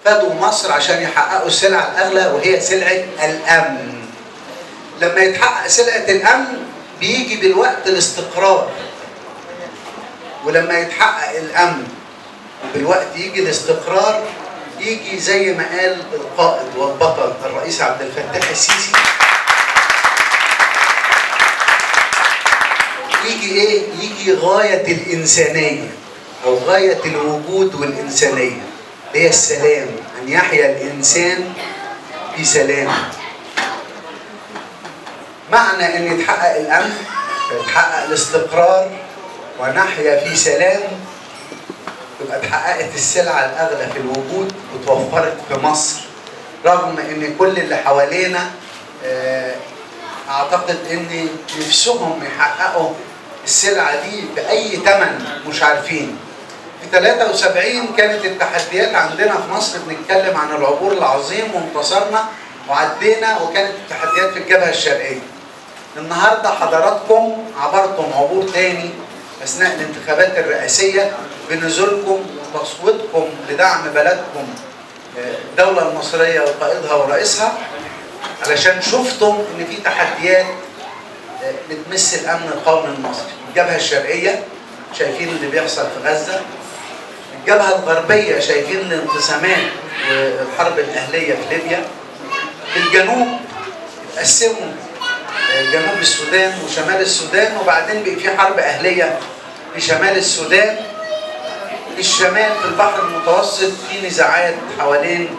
فادوا مصر عشان يحققوا السلعة الأغلى وهي سلعة الأمن. لما يتحقق سلعة الأمن بيجي بالوقت الاستقرار، ولما يتحقق الأمن بالوقت يجي الاستقرار، يجي زي ما قال القائد والبطل الرئيس عبد الفتاح السيسي، يجي ايه؟ يجي غاية الإنسانية أو غاية الوجود والإنسانية، هي السلام، أن يحيا الإنسان في سلام. معنى أن يتحقق الأمن، يتحقق الاستقرار، ونحيا في سلام، تبقى اتحققت السلعة الأغلى في الوجود وتوفرت في مصر، رغم أن كل اللي حوالينا أعتقد أن نفسهم يحققوا السلعة دي بأي ثمن مش عارفين. في 73 كانت التحديات عندنا في مصر، بنتكلم عن العبور العظيم وانتصرنا وعدينا، وكانت التحديات في الجبهة الشرقية. النهارده حضراتكم عبرتم عبور تاني أثناء الانتخابات الرئاسية بنزولكم وتصويتكم لدعم بلدكم الدولة المصرية وقائدها ورئيسها، علشان شفتم إن في تحديات بتمس الأمن القومي المصري. الجبهة الشرقية شايفين اللي بيحصل في غزة، الجبهة الغربية شايفين الانقسامات والحرب الأهلية في ليبيا، في الجنوب اتقسموا جنوب السودان وشمال السودان، وبعدين بقى في حرب أهلية في شمال السودان. في الشمال في البحر المتوسط في نزاعات حوالين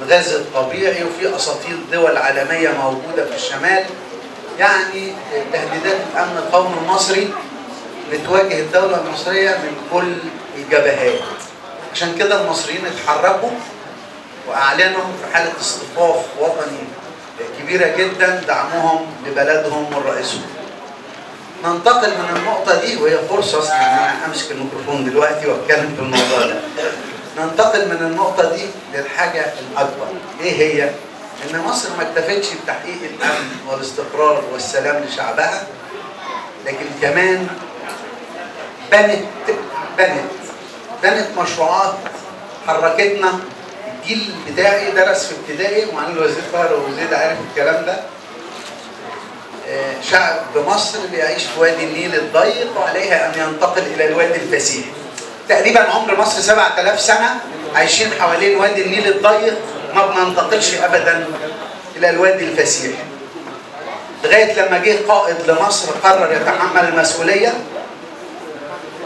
الغاز الطبيعي، وفي أساطيل دول عالمية موجودة في الشمال. يعني تهديدات الأمن القومي المصري بتواجه الدولة المصرية من كل الجبهات. عشان كده المصريين اتحركوا وأعلنوا في حالة اصطفاف وطني كبيرة جدا دعمهم لبلدهم ورئيسهم. ننتقل من النقطة دي، وهي فرصة أصلا إن أنا أمسك الميكروفون دلوقتي وأتكلم في الموضوع ده. ننتقل من النقطة دي للحاجة الأكبر، إيه هي؟ إن مصر ما اكتفتش بتحقيق الأمن والاستقرار والسلام لشعبها، لكن كمان بنت مشروعات حركتنا. الجيل بتاعي درس في ابتدائي، ومعالي الوزير طاهر أبو زيد عارف الكلام ده. شعب مصر بيعيش في وادي النيل الضيق وعليها أن ينتقل إلى الوادي الفسيح. تقريبا عمر مصر 7000 سنة عايشين حوالين وادي النيل الضيق، ما بننتقلش أبدا إلى الوادي الفسيح، لغاية لما جه قائد لمصر قرر يتحمل المسؤولية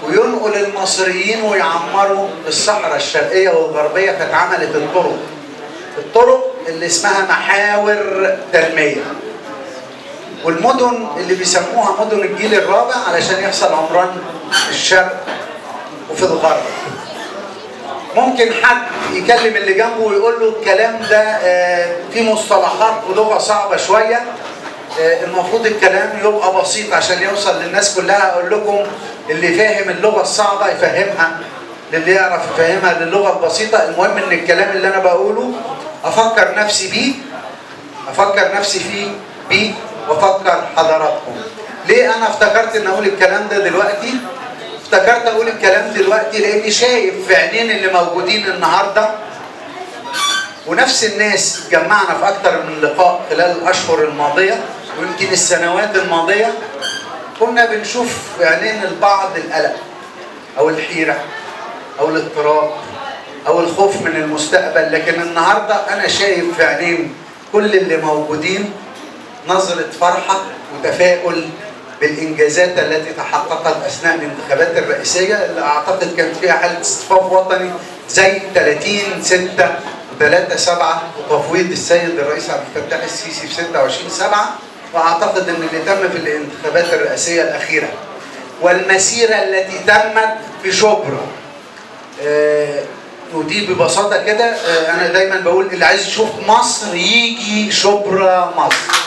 وينقل المصريين ويعمروا الصحراء الشرقية والغربية، فاتعملت الطرق اللي اسمها محاور تنمية، والمدن اللي بيسموها مدن الجيل الرابع علشان يحصل عمران في الشرق وفي الغرب. ممكن حد يكلم اللي جنبه ويقول له الكلام ده فيه مصطلحات ولغة صعبة شوية، المفروض الكلام يبقى بسيط عشان يوصل للناس كلها. أقول لكم اللي فاهم اللغة الصعبة يفهمها للي يعرف يفهمها للغة البسيطة. المهم إن الكلام اللي أنا بقوله أفكر نفسي بيه وأفكر حضراتكم. ليه أنا افتكرت إن أقول الكلام ده دلوقتي؟ افتكرت أقول الكلام دلوقتي لأني شايف في عينين اللي موجودين النهاردة، ونفس الناس اتجمعنا في أكتر من لقاء خلال الأشهر الماضية ويمكن السنوات الماضية، كنا بنشوف في عينين البعض القلق أو الحيرة أو الاضطراب أو الخوف من المستقبل، لكن النهاردة أنا شايف في عينين كل اللي موجودين نظرة فرحة وتفاؤل بالإنجازات التي تحققت أثناء الانتخابات الرئاسية، اللي أعتقد كانت فيها حالة اصطفاف وطني زي 30/6 و3/7 وتفويض السيد الرئيس عبد الفتاح السيسي في 26/7، وأعتقد أن اللي تم في الانتخابات الرئاسية الأخيرة والمسيرة التي تمت في شبرا. ودي ببساطة كده أنا دايما بقول اللي عايز يشوف مصر يجي شبرا مصر.